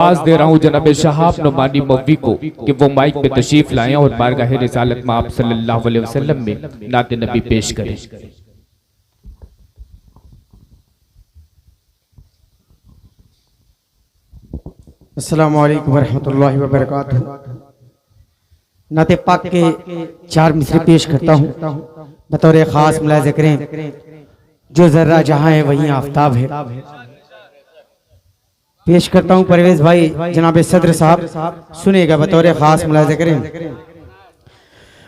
आज दे रहा हूँ जनाब शहाब नुमानी मौवी को कि वो माइक पे तशरीफ लाएं और बारगाह रिसालत में आप सल्लल्लाहु अलैहि वसल्लम में नाते नबी पेश करें। अस्सलामु अलैकुम वरहमतुल्लाहि वबरकातुहू। नाते पाक के 4 मिसरे पेश करता हूँ बतौर खास मुलाहिज़ा करें। जो जर्रा जहाँ है वहीं आफ्ताब है। पेश करता हूँ परवेज भाई जनाब सदर साहब सुनेगा बतौर खास मुलाहिज़ा करें।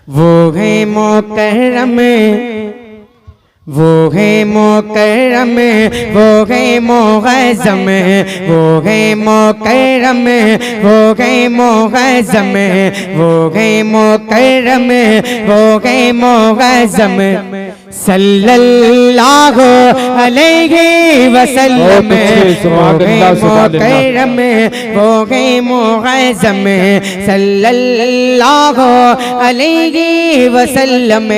वो है मुकर्रम, वो है मुकर्रम, वो है मुअज़्ज़म, वो है मुकर्रम, वो है मुअज़्ज़म, वो है मुकर्रम, वो है मुअज़्ज़म सल्लल्लाहु अलैहि वसल्लम। वो है मुकर्रम, वो है मुअज़्ज़म सल्लल्लाहु अलैहि वसल्लम।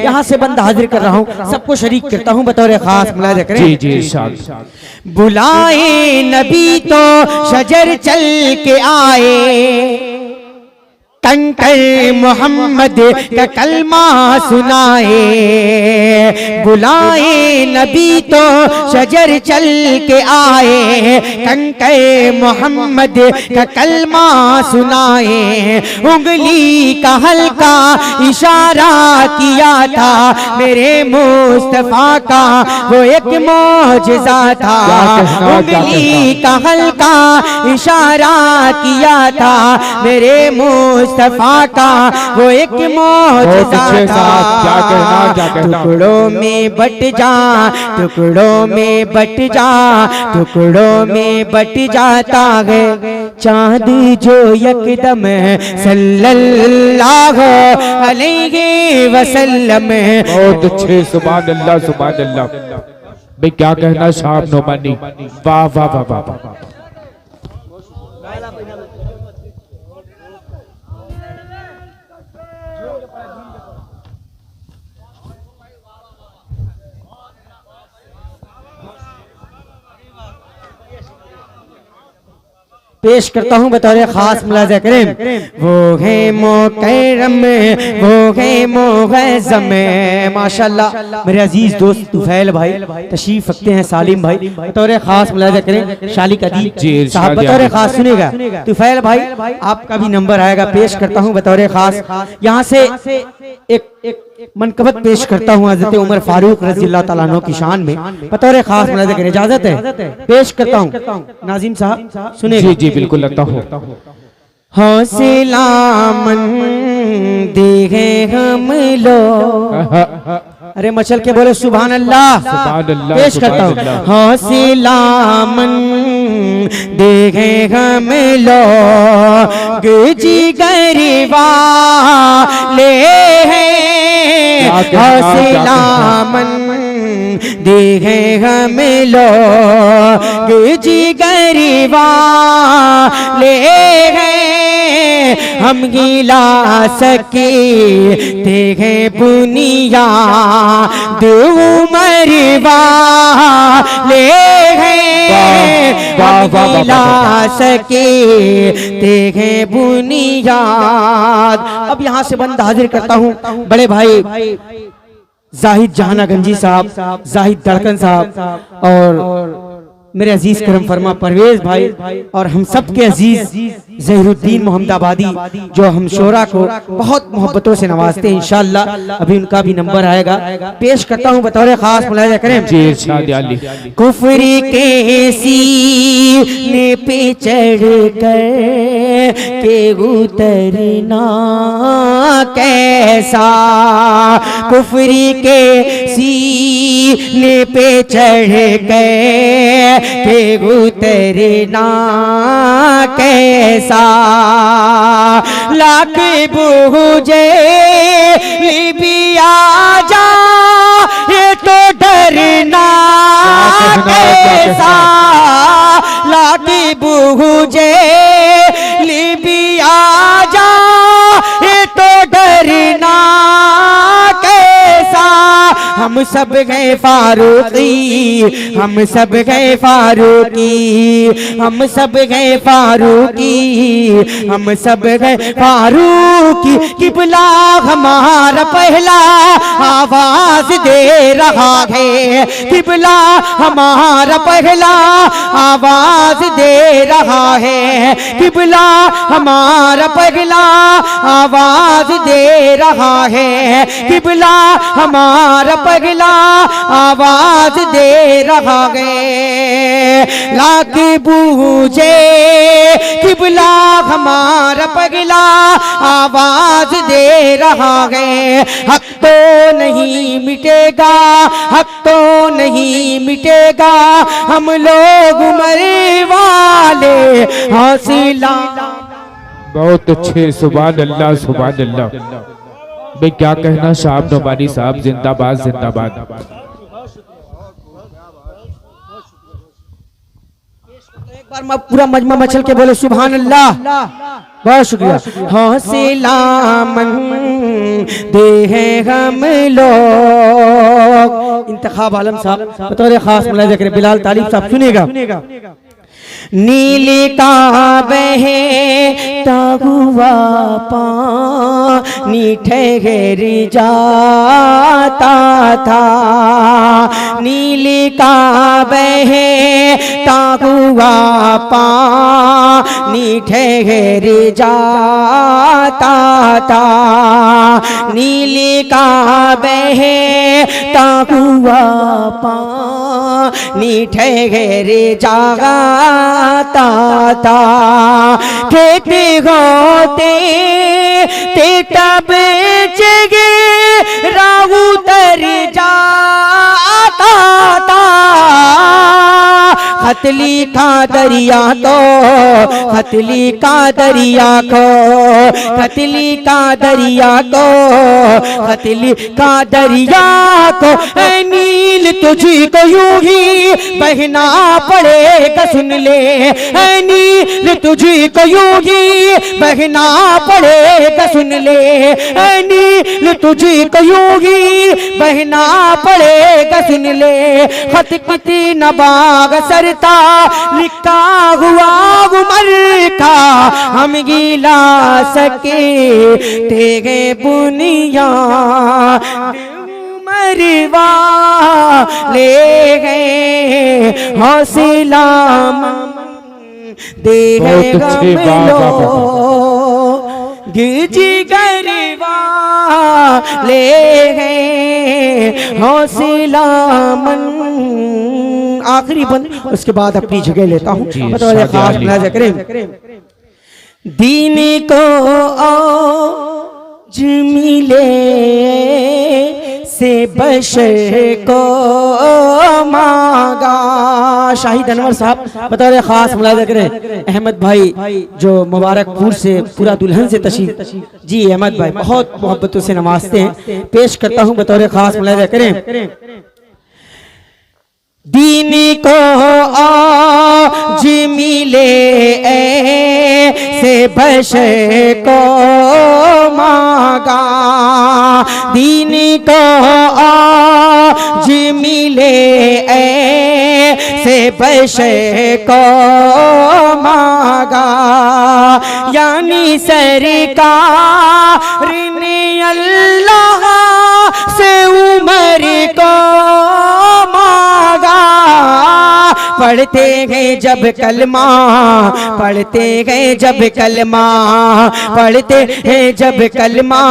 यहाँ से बंदा हाजिर कर रहा हूँ, सबको शरीक करता हूँ बतौर खास मुलाहिज़ा करें। जी जी इरशाद। बुलाए नबी तो शजर चल के आए, कंकर मोहम्मद का कलमा सुनाए। बुलाए नबी तो शजर चल के आए, कंकर मोहम्मद का कलमा सुनाए। उंगली का हल्का इशारा किया था मेरे मुस्तफा का, वो एक मौजज़ा था। उंगली का हल्का इशारा किया था मेरे मुस्तफा का, वो एक मौजज़ा था। टुकड़ों में बट जा, टुकड़ों में बट जा, टुकड़ों में बट जाता है चांद जो यकदम सल्लल्लाहु अलैहि वसल्लम। बहुत अच्छे, सुभान अल्लाह सुभान अल्लाह। भाई क्या कहना शहाब नुमानी, वाह वाह वाह वाह वाह। पेश करता हूँ बतौर खास मुलाहिज़ा करें। वो है मुकर्रम, वो है मुअज़्ज़म। माशाअल्लाह मेरे अजीज दोस्त तुफैल भाई तशरीफ रखते हैं, सालिम भाई बतौर खास मुलाहिज़ा करें। शालिक अदीब साहब बतौर खास सुनेगा। तुफैल भाई आपका भी नंबर आएगा। पेश करता हूँ बतौर खास, यहाँ से एक मनकबत पेश करता हूँ हज़रत उमर फारूक रज़ियल्लाहु तआला अन्हु की शान में बतौर खास मुलाहिज़ा करें। इजाजत है? पेश करता हूँ नाज़िम साहब सुने। जी जी बिल्कुल लगता हो। हौसला मंदी है हम लोग, अरे मचल के बोले सुभान अल्लाह। पेश करता हूँ हौसला मंदी है हम लोग, जिगर वाले हैं। हौसला मंदी है हम लोग, जिगर वाले हैं। हम गिला सके ते हैं बुनिया उमर वाले हैं। हम गिला सके ते हैं बुनियाद। अब यहाँ से बंद हाजिर करता हूँ बड़े भाई जाहिद जहानागंजी साहब, जाहिद धड़कन साहब और मेरे अजीज करम फरमा परवेज भाई और हम सब के अजीज ज़हीरुद्दीन मोहम्मदाबादी जो हम शोरा को बहुत मोहब्बतों से नवाजते हैं। इंशाअल्लाह अभी उनका भी नंबर आएगा। पेश करता हूँ बतौर खास मुलाहिज़ा करें। कुफरी के सीने पे चढ़ कर के उतरना कैसा, कुफरी के सीने पे चढ़ कर के उतरना कैसा। लाख बूझे भी आ जा ये तो डरना कैसा। लाख बूझे भी आ जा ये तो डरना कैसा। हम सब गए फारूकी, हम सब गए फारूकी, हम सब गए फारूकी, हम सब गए फारूकी। किबला हमारा पहला आवाज दे रहा है, किबला हमारा पहला आवाज दे रहा है, किबला हमारा पहला आवाज दे रहा है, किबला हमारा पहला आवाज दे रहा है। लाके बूझे किबला हमारा पगला आवाज दे रहा है। हक तो नहीं मिटेगा, हक तो नहीं मिटेगा, हम लोग मरे वाले हौसला। बहुत अच्छे, सुभान अल्लाह सुभान अल्लाह। मैं क्या कहना, शाह नोमानी साहब जिंदाबाद जिंदाबाद। एक बार पूरा मजमा मचल के बोले सुभान अल्लाह। बहुत शुक्रिया। हौसला दे हैं हम लोग। इंतखाब आलम साहब बतौर खास मुलाहिजा करें, बिलाल तालिब साहब सुनेगा। नीली काबे हुआ पानी ठहर जाता था, नीली काबे हुआ पानी ठहर जाता था, नीली काबे हुआ पानी ठहर जाता था। खेत होते ते तब जगे राहु तर जाता था, खत लिखा दरिया को, खत लिखा दरिया को, खत लिखा दरिया को, खत लिखा दरिया को। ऐ नील तुझी को यूं ही बहना पड़ेगा सुन ले, ऐ नील तुझी को यूं ही बहना पड़ेगा सुन ले, ऐ नील तुझी को यूं ही बहना पड़ेगा सुन ले। खत किती नबाग सरता लिखा हुआ उमर का, हम गिला सके तेगे बुनिया मरवा ले गए हौसला दे गए गम लो गिजी गरवा ले गए हौसला मन। आखिरी बंद, उसके बाद अपनी जगह लेता हूँ। खास मुलाहिजा करें। दीन को आज मिले से बशर को मांगा। शाहिद अनवर साहब बतौर खास मुलाहिजा करें। अहमद भाई जो मुबारकपुर से पूरा दुल्हन से तशरीफ, जी अहमद भाई बहुत मोहब्बतों से नवाजते हैं। पेश करता हूँ बतौर खास मुलाहिजा करें। दीन को आज मिले से बशर को मांगा, दीन को आज मिले से बशर को मांगा। यानी सरकार ने अल्लाह से उमर को पढ़ते गए जब कलमा, पढ़ते गए जब कलमा, पढ़ते हैं जब कलमा,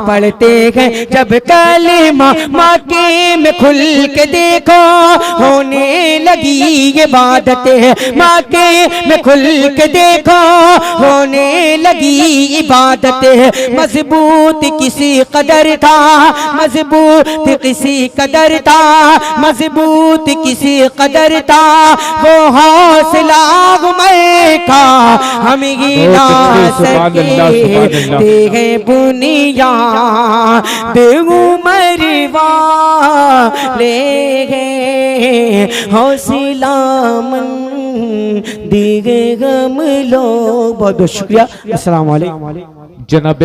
पढ़ते गए जब कलमा। माके में खुल के देखो होने लगी इबादतें, माके में खुल के देखो होने लगी इबादतें। मजबूत किसी कदर था, मजबूत किसी कदर था, मजबूत किसी कदर था, वो हौसला उमर का हम गिरा सके देगे बुनिया उमरवा ले गए हौसला मन देगे गम लो। बहुत बहुत शुक्रिया। अस्सलाम वालेकुम। जनाब।